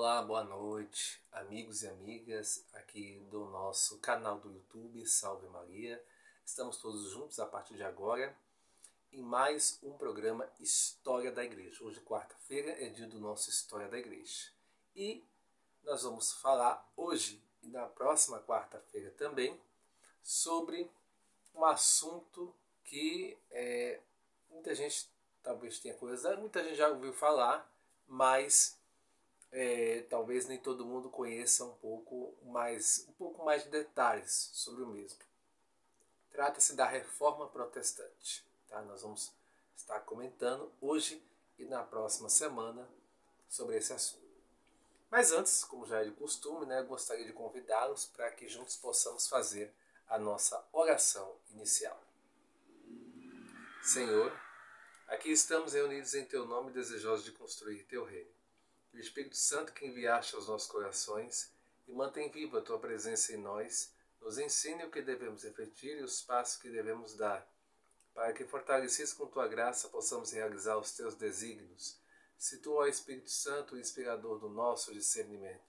Olá, boa noite, amigos e amigas aqui do nosso canal do YouTube, Salve Maria. Estamos todos juntos a partir de agora em mais um programa História da Igreja. Hoje, quarta-feira, é dia do nosso História da Igreja. E nós vamos falar hoje e na próxima quarta-feira também sobre um assunto que muita gente talvez tenha curiosidade, muita gente já ouviu falar, mas talvez nem todo mundo conheça um pouco mais de detalhes sobre o mesmo. Trata-se da Reforma Protestante. Tá? Nós vamos estar comentando hoje e na próxima semana sobre esse assunto. Mas antes, como já é de costume, gostaria de convidá-los para que juntos possamos fazer a nossa oração inicial. Senhor, aqui estamos reunidos em Teu nome, desejosos de construir Teu reino. O Espírito Santo que enviaste aos nossos corações e mantém viva a Tua presença em nós, nos ensine o que devemos refletir e os passos que devemos dar, para que, fortalecidos com Tua graça, possamos realizar os Teus desígnios. Se Tu, ó Espírito Santo, o inspirador do nosso discernimento,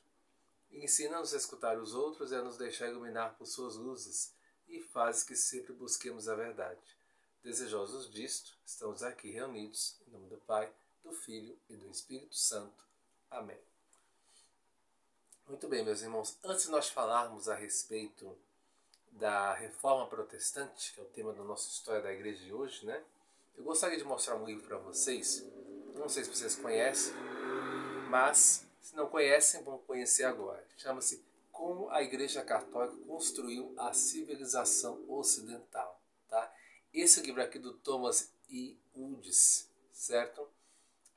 ensina-nos a escutar os outros e a nos deixar iluminar por Suas luzes, e faz que sempre busquemos a verdade. Desejosos disto, estamos aqui reunidos, em nome do Pai, do Filho e do Espírito Santo. Amém. Muito bem, meus irmãos, antes de nós falarmos a respeito da Reforma Protestante, que é o tema da nossa História da Igreja de hoje, eu gostaria de mostrar um livro para vocês. Não sei se vocês conhecem, mas se não conhecem, vão conhecer agora. Chama-se Como a Igreja Católica Construiu a Civilização Ocidental. Tá? Esse livro aqui do Thomas E. Woods, certo?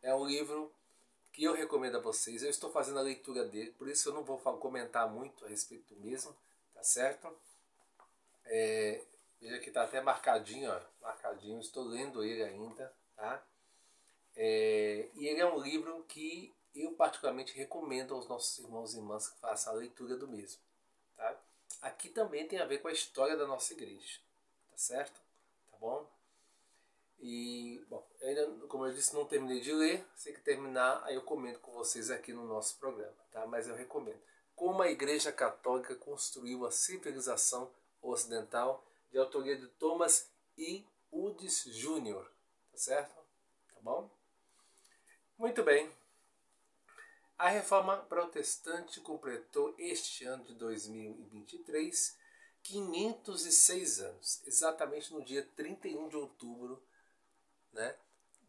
É um livro que eu recomendo a vocês. Eu estou fazendo a leitura dele, por isso eu não vou comentar muito a respeito do mesmo, tá certo? Veja que está até marcadinho, marcadinho, estou lendo ele ainda, tá? E ele é um livro que eu particularmente recomendo aos nossos irmãos e irmãs que façam a leitura do mesmo, tá? Aqui também tem a ver com a história da nossa igreja, tá certo? Tá bom? E, bom, ainda, como eu disse, não terminei de ler. Se que terminar, aí eu comento com vocês aqui no nosso programa, tá? Mas eu recomendo. Como a Igreja Católica Construiu a Civilização Ocidental, de autoria de Thomas E. Woods Jr., tá certo? Tá bom? Muito bem. A Reforma Protestante completou este ano de 2023 506 anos, exatamente no dia 31 de outubro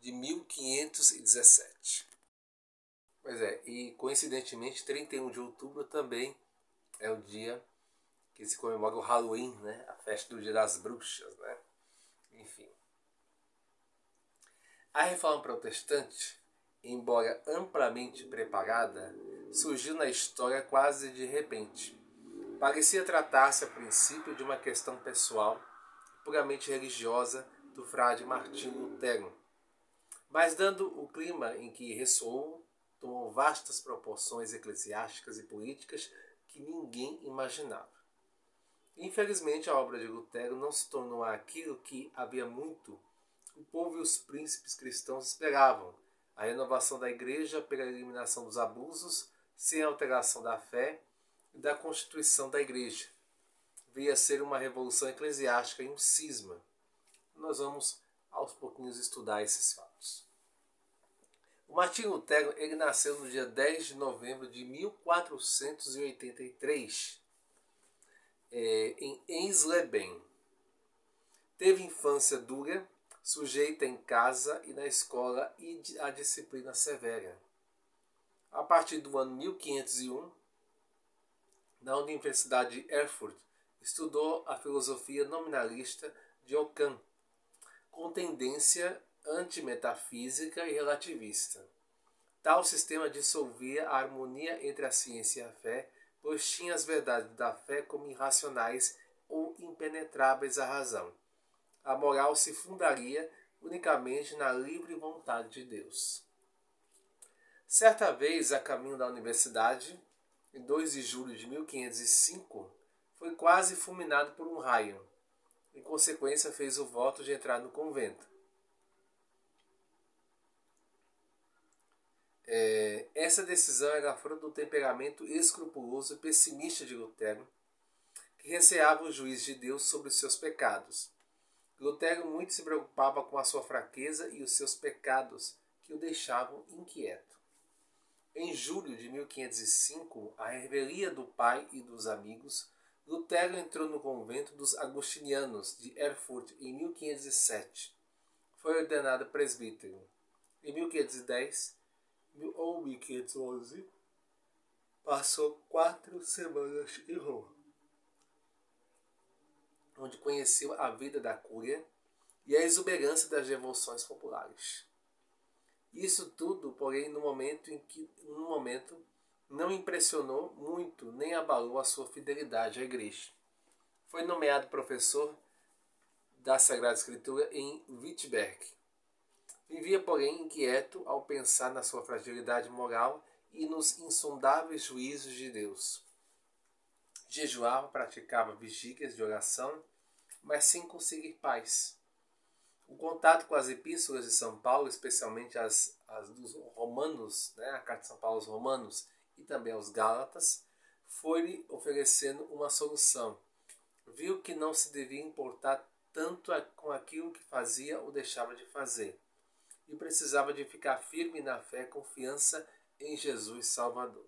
de 1517. Pois é, e coincidentemente 31 de outubro também é o dia que se comemora o Halloween, a festa do Dia das Bruxas, Enfim. A Reforma Protestante, embora amplamente preparada, surgiu na história quase de repente. Parecia tratar-se a princípio de uma questão pessoal, puramente religiosa, do frade Martinho Lutero. Mas, dando o clima em que ressoou, tomou vastas proporções eclesiásticas e políticas que ninguém imaginava. Infelizmente, a obra de Lutero não se tornou aquilo que havia muito o povo e os príncipes cristãos esperavam: a renovação da igreja pela eliminação dos abusos, sem alteração da fé e da constituição da igreja. Veio a ser uma revolução eclesiástica e um cisma. Nós vamos aos pouquinhos estudar esses fatos. O Martinho Lutero ele nasceu no dia 10 de novembro de 1483, em Eisleben. Teve infância dura, sujeita em casa e na escola e a disciplina severa. A partir do ano 1501, na Universidade de Erfurt, estudou a filosofia nominalista de Ockham, com tendência antimetafísica e relativista. Tal sistema dissolvia a harmonia entre a ciência e a fé, pois tinha as verdades da fé como irracionais ou impenetráveis à razão. A moral se fundaria unicamente na livre vontade de Deus. Certa vez, a caminho da universidade, em 2 de julho de 1505, foi quase fulminado por um raio. Em consequência, fez o voto de entrar no convento. Essa decisão era fruto do temperamento escrupuloso e pessimista de Lutero, que receava o juízo de Deus sobre os seus pecados. Lutero muito se preocupava com a sua fraqueza e os seus pecados, que o deixavam inquieto. Em julho de 1505, à revelia do pai e dos amigos, Lutero entrou no convento dos agostinianos de Erfurt em 1507. Foi ordenado presbítero. Em 1510 ou 1511, passou 4 semanas em Roma, onde conheceu a vida da cúria e a exuberância das devoções populares. Isso tudo, porém, no momento não impressionou muito nem abalou a sua fidelidade à Igreja. Foi nomeado professor da Sagrada Escritura em Wittenberg. Vivia, porém, inquieto ao pensar na sua fragilidade moral e nos insondáveis juízos de Deus. Jejuava, praticava vigílias de oração, mas sem conseguir paz. O contato com as epístolas de São Paulo, especialmente as dos Romanos, a carta de São Paulo aos Romanos e também aos Gálatas, foi-lhe oferecendo uma solução. Viu que não se devia importar tanto com aquilo que fazia ou deixava de fazer, e precisava de ficar firme na fé e confiança em Jesus Salvador.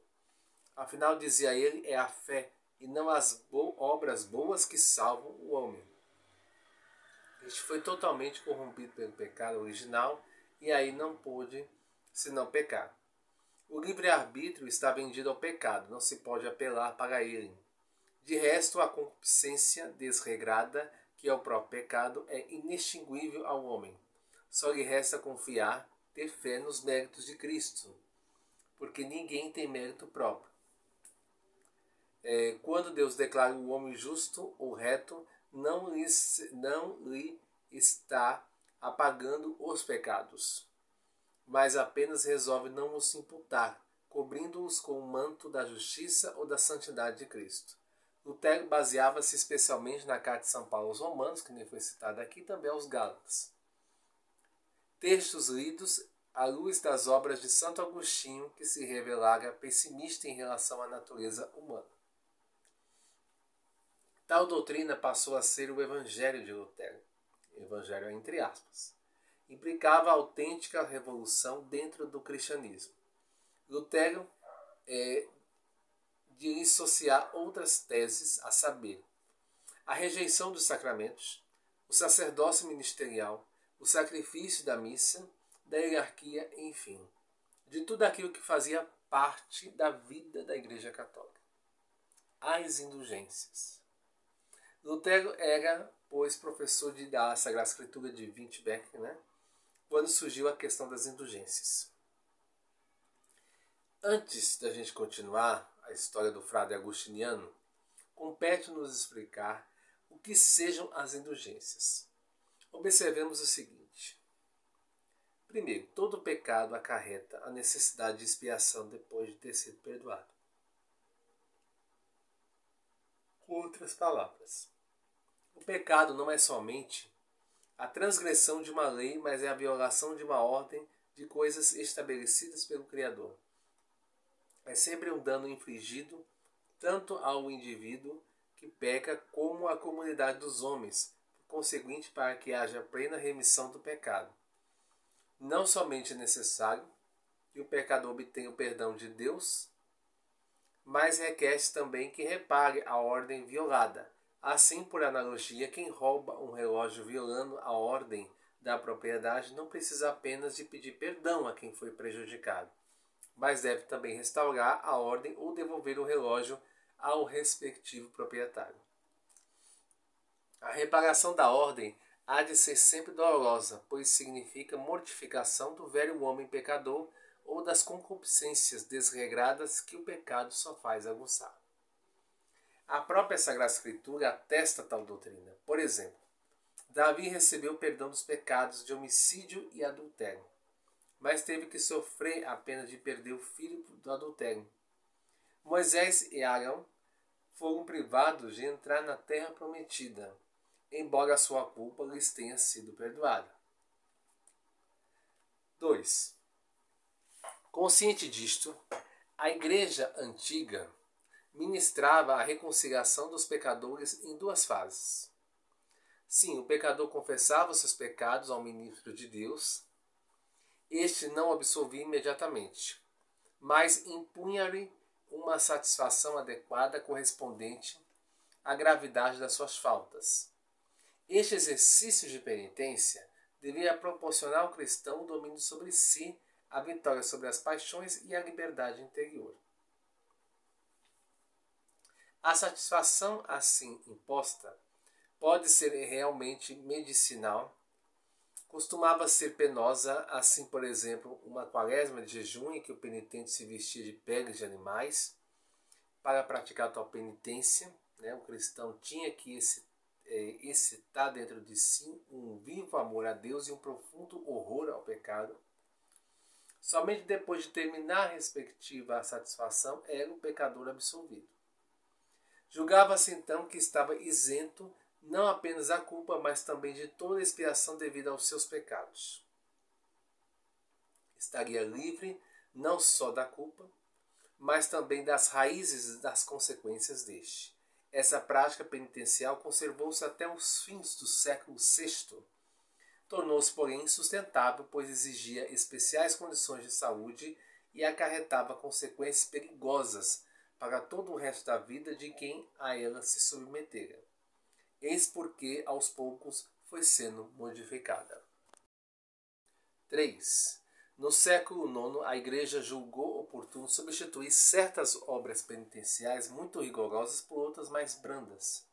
Afinal, dizia ele, é a fé e não as obras boas que salvam o homem. Este foi totalmente corrompido pelo pecado original e aí não pôde senão pecar. O livre-arbítrio está vendido ao pecado, não se pode apelar para ele. De resto, a concupiscência desregrada, que é o próprio pecado, é inextinguível ao homem. Só lhe resta confiar, ter fé nos méritos de Cristo, porque ninguém tem mérito próprio. Quando Deus declara o homem justo ou reto, não lhe está apagando os pecados, mas apenas resolve não os imputar, cobrindo-os com o manto da justiça ou da santidade de Cristo. Lutero baseava-se especialmente na carta de São Paulo aos Romanos, que nem foi citada aqui, também aos Gálatas. Textos lidos à luz das obras de Santo Agostinho, que se revelara pessimista em relação à natureza humana. Tal doutrina passou a ser o Evangelho de Lutero. Evangelho entre aspas. Implicava autêntica revolução dentro do cristianismo. Lutero dissociar outras teses, a saber, a rejeição dos sacramentos, o sacerdócio ministerial, o sacrifício da missa, da hierarquia, enfim, de tudo aquilo que fazia parte da vida da Igreja Católica. As indulgências. Lutero era, pois, professor da Sagrada Escritura de Wittenberg, quando surgiu a questão das indulgências. Antes da gente continuar a história do frade agostiniano, compete-nos explicar o que sejam as indulgências. Observemos o seguinte. Primeiro, todo pecado acarreta a necessidade de expiação depois de ter sido perdoado. Com outras palavras, o pecado não é somente a transgressão de uma lei, mas é a violação de uma ordem de coisas estabelecidas pelo Criador. É sempre um dano infligido tanto ao indivíduo que peca como à comunidade dos homens, conseguinte para que haja plena remissão do pecado. Não somente é necessário que o pecador obtenha o perdão de Deus, mas requer também que repare a ordem violada. Assim, por analogia, quem rouba um relógio violando a ordem da propriedade não precisa apenas de pedir perdão a quem foi prejudicado, mas deve também restaurar a ordem ou devolver o relógio ao respectivo proprietário. A reparação da ordem há de ser sempre dolorosa, pois significa mortificação do velho homem pecador ou das concupiscências desregradas que o pecado só faz aguçar. A própria Sagrada Escritura atesta tal doutrina. Por exemplo, Davi recebeu o perdão dos pecados de homicídio e adultério, mas teve que sofrer a pena de perder o filho do adultério. Moisés e Arão foram privados de entrar na terra prometida, embora a sua culpa lhes tenha sido perdoada. 2. Consciente disto, a Igreja antiga ministrava a reconciliação dos pecadores em duas fases. Sim, o pecador confessava os seus pecados ao ministro de Deus. Este não absolvia imediatamente, mas impunha-lhe uma satisfação adequada correspondente à gravidade das suas faltas. Este exercício de penitência devia proporcionar ao cristão o domínio sobre si, a vitória sobre as paixões e a liberdade interior. A satisfação assim imposta pode ser realmente medicinal, costumava ser penosa, assim, por exemplo, uma quaresma de jejum em que o penitente se vestia de peles de animais para praticar tal penitência. O cristão tinha que excitar dentro de si um vivo amor a Deus e um profundo horror ao pecado. Somente depois de terminar a respectiva satisfação era o pecador absolvido. Julgava-se então que estava isento não apenas da culpa, mas também de toda a expiação devida aos seus pecados. Estaria livre não só da culpa, mas também das raízes e das consequências deste. Essa prática penitencial conservou-se até os fins do século VI. Tornou-se, porém, insustentável, pois exigia especiais condições de saúde e acarretava consequências perigosas para todo o resto da vida de quem a ela se submetera. Eis porque, aos poucos, foi sendo modificada. 3. No século IX, a Igreja julgou oportuno substituir certas obras penitenciais muito rigorosas por outras mais brandas.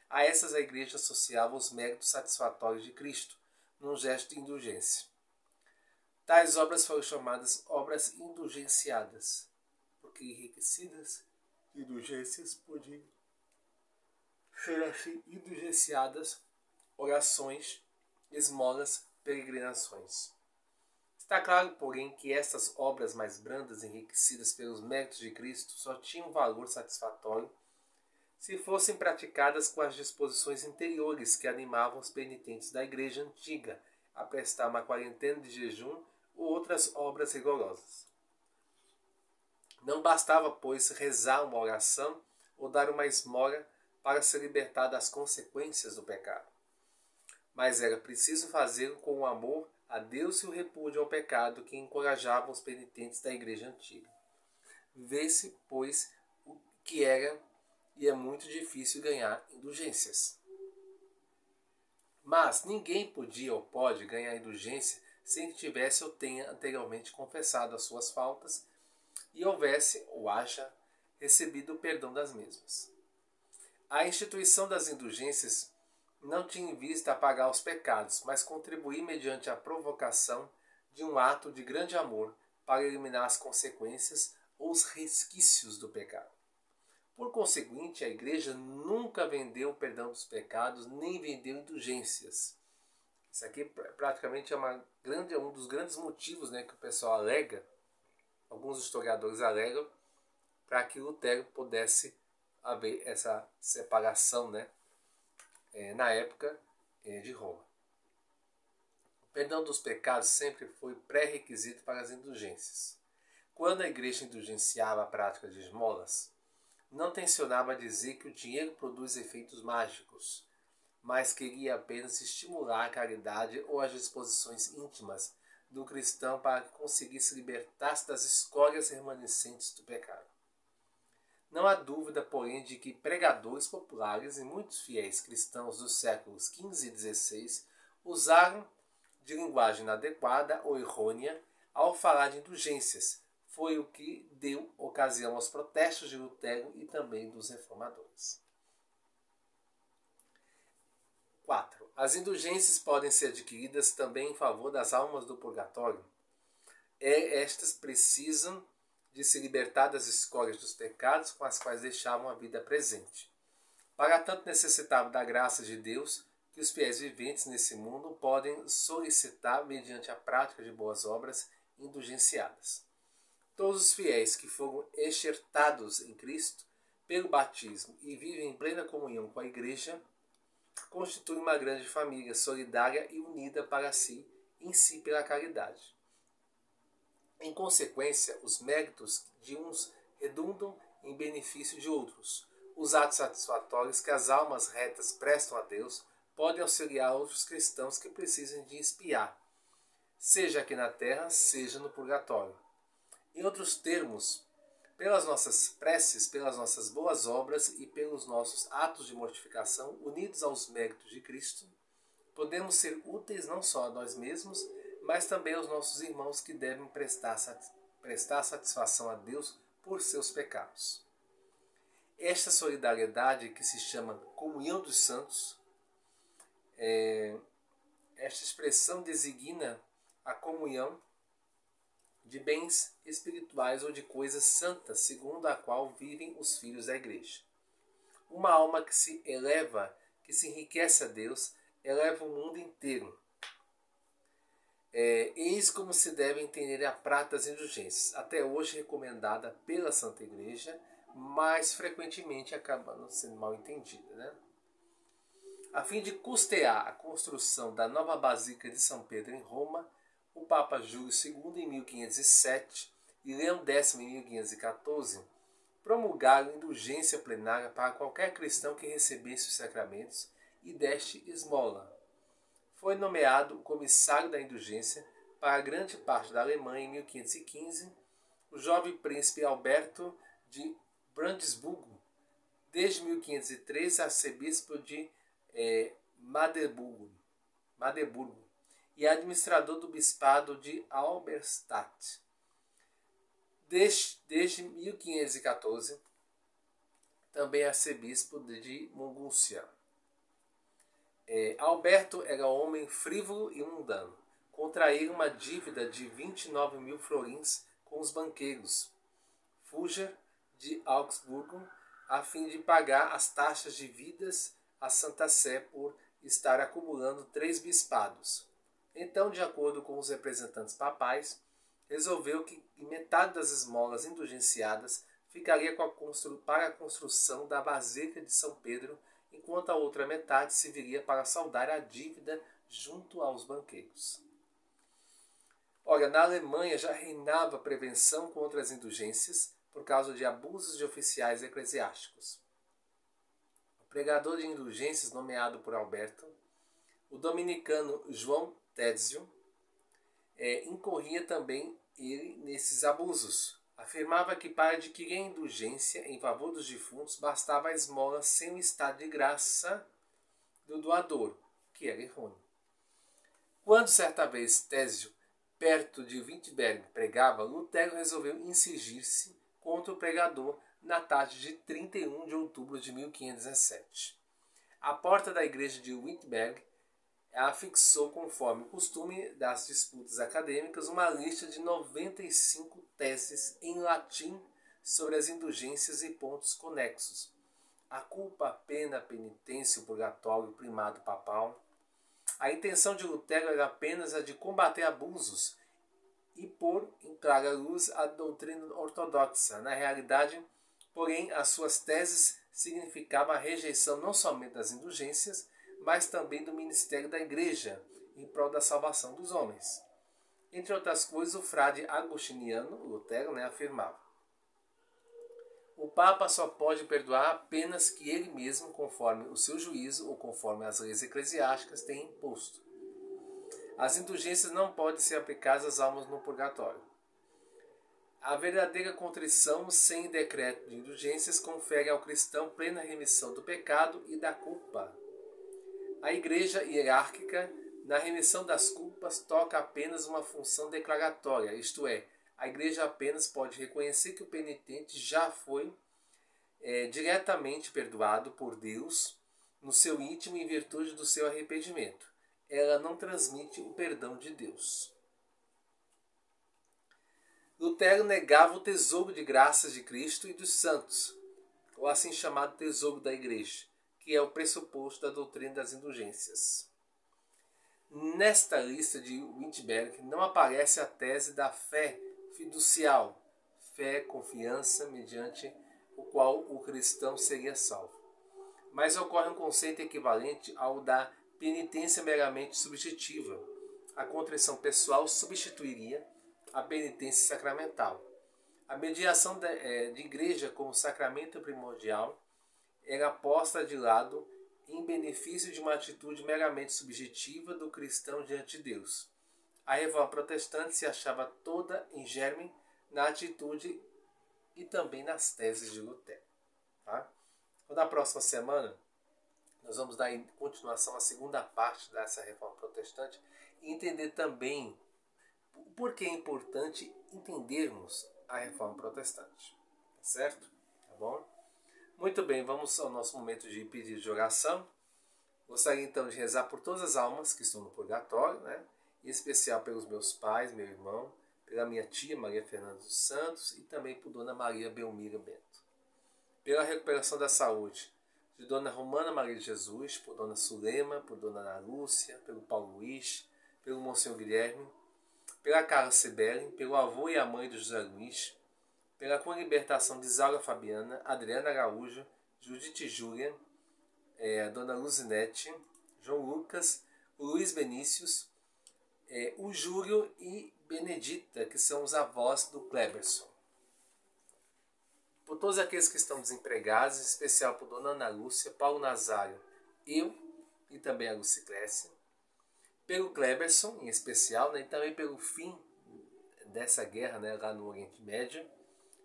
A essas a Igreja associava os méritos satisfatórios de Cristo, num gesto de indulgência. Tais obras foram chamadas obras indulgenciadas, porque enriquecidas indulgências podiam ser assim indulgenciadas orações, esmolas, peregrinações. Está claro, porém, que estas obras mais brandas, enriquecidas pelos méritos de Cristo, só tinham valor satisfatório se fossem praticadas com as disposições interiores que animavam os penitentes da Igreja antiga a prestar uma quarentena de jejum ou outras obras rigorosas. Não bastava, pois, rezar uma oração ou dar uma esmola para se libertar das consequências do pecado. Mas era preciso fazê-lo com o amor a Deus e o repúdio ao pecado que encorajavam os penitentes da Igreja antiga. Vê-se, pois, o que era e é muito difícil ganhar indulgências. Mas ninguém podia ou pode ganhar indulgência sem que tivesse ou tenha anteriormente confessado as suas faltas e houvesse ou haja recebido o perdão das mesmas. A instituição das indulgências não tinha em vista apagar os pecados, mas contribuir mediante a provocação de um ato de grande amor para eliminar as consequências ou os resquícios do pecado. Por conseguinte, a Igreja nunca vendeu o perdão dos pecados, nem vendeu indulgências. Isso aqui praticamente é um dos grandes motivos, que o pessoal alega, alguns historiadores alegam, para que Lutero pudesse haver essa separação, na época de Roma. O perdão dos pecados sempre foi pré-requisito para as indulgências. Quando a Igreja indulgenciava a prática de esmolas, não tencionava dizer que o dinheiro produz efeitos mágicos, mas queria apenas estimular a caridade ou as disposições íntimas do cristão para que conseguisse libertar-se das escórias remanescentes do pecado. Não há dúvida, porém, de que pregadores populares e muitos fiéis cristãos dos séculos XV e XVI usaram de linguagem inadequada ou errônea ao falar de indulgências. Foi o que deu ocasião aos protestos de Lutero e também dos reformadores. 4. As indulgências podem ser adquiridas também em favor das almas do purgatório. Estas precisam de se libertar das escórias dos pecados com as quais deixavam a vida presente. Para tanto necessitavam da graça de Deus que os fiéis viventes nesse mundo podem solicitar mediante a prática de boas obras indulgenciadas. Todos os fiéis que foram enxertados em Cristo pelo batismo e vivem em plena comunhão com a Igreja constituem uma grande família solidária e unida para si, em si pela caridade. Em consequência, os méritos de uns redundam em benefício de outros. Os atos satisfatórios que as almas retas prestam a Deus podem auxiliar outros cristãos que precisem de expiar, seja aqui na terra, seja no purgatório. Em outros termos, pelas nossas preces, pelas nossas boas obras e pelos nossos atos de mortificação, unidos aos méritos de Cristo, podemos ser úteis não só a nós mesmos, mas também aos nossos irmãos que devem prestar satisfação a Deus por seus pecados. Esta solidariedade, que se chama comunhão dos santos, esta expressão designa a comunhão de bens espirituais ou de coisas santas, segundo a qual vivem os filhos da igreja. Uma alma que se eleva, que se enriquece a Deus, eleva o mundo inteiro. Eis como se deve entender a prática das indulgências, até hoje recomendada pela Santa Igreja, mas frequentemente acabando sendo mal entendida, né? A fim de custear a construção da nova Basílica de São Pedro em Roma, o Papa Júlio II, em 1507, e Leão X, em 1514, promulgaram indulgência plenária para qualquer cristão que recebesse os sacramentos e deste esmola. Foi nomeado comissário da indulgência para grande parte da Alemanha em 1515 o jovem príncipe Alberto de Brandesburgo, desde 1503 arcebispo de Magdeburgo e administrador do bispado de Halberstadt. Desde 1514, também arcebispo de Mungúcia. Alberto era homem frívolo e mundano. Contraíra uma dívida de 29.000 florins com os banqueiros Fugger de Augsburgo, a fim de pagar as taxas devidas à Santa Sé por estar acumulando 3 bispados. Então, de acordo com os representantes papais, resolveu que metade das esmolas indulgenciadas ficaria para a construção da Basílica de São Pedro, enquanto a outra metade serviria para saldar a dívida junto aos banqueiros. Ora, na Alemanha já reinava prevenção contra as indulgências por causa de abusos de oficiais eclesiásticos. O pregador de indulgências nomeado por Alberto, o dominicano João Tézio, incorria também ele nesses abusos. Afirmava que para adquirir a indulgência em favor dos defuntos bastava a esmola sem o estado de graça do doador, que era errôneo. Quando certa vez Tézio, perto de Wittenberg, pregava, Lutero resolveu insurgir-se contra o pregador na tarde de 31 de outubro de 1517. À porta da igreja de Wittenberg, afixou, conforme o costume das disputas acadêmicas, uma lista de 95 teses em latim sobre as indulgências e pontos conexos. A culpa, a pena, a penitência, o purgatório, o primado papal. A intenção de Lutero era apenas a de combater abusos e pôr em clara luz a doutrina ortodoxa. Na realidade, porém, as suas teses significavam a rejeição não somente das indulgências, mas também do ministério da Igreja, em prol da salvação dos homens. Entre outras coisas, o frade agostiniano, Lutero, afirmava: o Papa só pode perdoar apenas que ele mesmo, conforme o seu juízo ou conforme as leis eclesiásticas, tenha imposto. As indulgências não podem ser aplicadas às almas no purgatório. A verdadeira contrição sem decreto de indulgências confere ao cristão plena remissão do pecado e da culpa. A Igreja hierárquica, na remissão das culpas, toca apenas uma função declaratória, isto é, a Igreja apenas pode reconhecer que o penitente já foi diretamente perdoado por Deus no seu íntimo em virtude do seu arrependimento. Ela não transmite o perdão de Deus. Lutero negava o tesouro de graças de Cristo e dos santos, ou assim chamado tesouro da Igreja, que é o pressuposto da doutrina das indulgências. Nesta lista de Wittenberg não aparece a tese da fé fiducial, fé, confiança, mediante o qual o cristão seria salvo. Mas ocorre um conceito equivalente ao da penitência meramente subjetiva. A contrição pessoal substituiria a penitência sacramental. A mediação de igreja como sacramento primordial era posta de lado em benefício de uma atitude meramente subjetiva do cristão diante de Deus. A reforma protestante se achava toda em germe na atitude e também nas teses de Lutero. Tá? Então, na próxima semana, nós vamos dar continuação à segunda parte dessa reforma protestante e entender também por que é importante entendermos a reforma protestante. Tá certo? Tá bom? Muito bem, vamos ao nosso momento de pedido de oração. Gostaria então de rezar por todas as almas que estão no purgatório, né? Em especial pelos meus pais, meu irmão, pela minha tia Maria Fernanda dos Santos e também por Dona Maria Belmira Bento. Pela recuperação da saúde de Dona Romana Maria de Jesus, por Dona Sulema, por Dona Ana Lúcia, pelo Paulo Luiz, pelo Monsenhor Guilherme, pela Carla Sibeli, pelo avô e a mãe do José Luiz, pela libertação de Isaura Fabiana, Adriana Araújo, Judite Júlia, a Dona Luzinete, João Lucas, o Luiz Benícios, o Júlio e Benedita, que são os avós do Kleberson. Por todos aqueles que estão desempregados, em especial por Dona Ana Lúcia, Paulo Nazário, eu e também a Luciclécia, pelo Kleberson em especial, né, e também pelo fim dessa guerra, né, lá no Oriente Médio,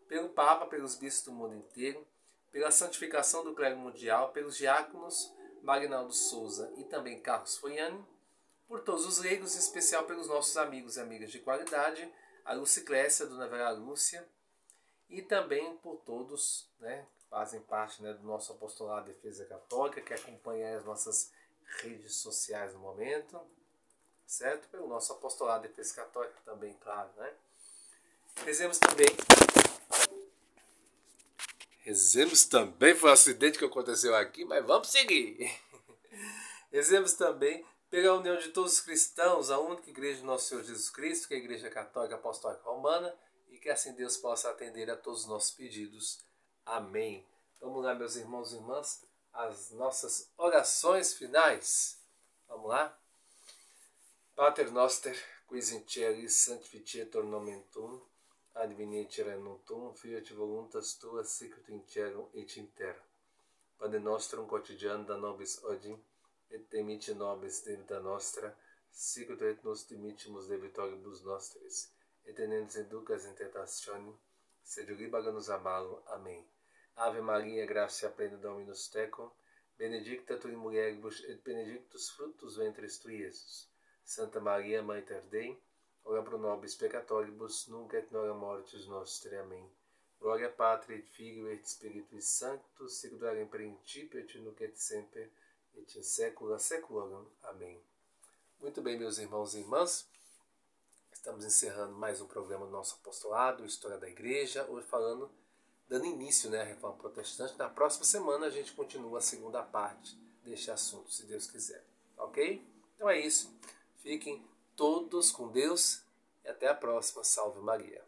pelo Papa, pelos bispos do mundo inteiro, pela santificação do clero mundial, pelos diáconos Marinaldo Souza e também Carlos Foiani, por todos os leigos, em especial pelos nossos amigos e amigas de qualidade, a Luciclécia, a Dona Vera Lúcia, e também por todos, né, que fazem parte, né, do nosso apostolado de defesa católica, que acompanham as nossas redes sociais no momento, certo? Pelo nosso apostolado de defesa católica também, claro, né? Rezemos também, foi um acidente que aconteceu aqui, mas vamos seguir. Rezemos também pela união de todos os cristãos, a única igreja do nosso Senhor Jesus Cristo, que é a Igreja Católica Apostólica Romana, e que assim Deus possa atender a todos os nossos pedidos. Amém. Vamos lá, meus irmãos e irmãs, as nossas orações finais. Vamos lá? Pater noster, quis in celis sanctificetur nomen tuum, adveniat regnum tuum, fiat voluntas tua, sicut in cielo et in terra. Pane nostrum quotidianum da nobis hodie, et dimitte nobis debita nostra, sicut et nos dimittimus debitoribus nostris, et ne nos inducas in tentationem, sed libera nos a malo. Amém. Ave Maria, gratia plena Dominus tecum, benedicta tu in mulieribus et benedictus fructus ventris tui, Iesus. Santa Maria, Mãe Dei, ora pro nobis peccatoribus, nunc et nora mortis nostri. Amém. Glória Patri et Filio et Spiritui Sanctus, sic in principio et nunc et semper, et in saecula saeculorum. Amém. Muito bem, meus irmãos e irmãs, estamos encerrando mais um programa do nosso apostolado, História da Igreja, hoje dando início, né, à Reforma Protestante. Na próxima semana a gente continua a segunda parte deste assunto, se Deus quiser. Ok? Então é isso. Fiquem todos com Deus e até a próxima. Salve Maria.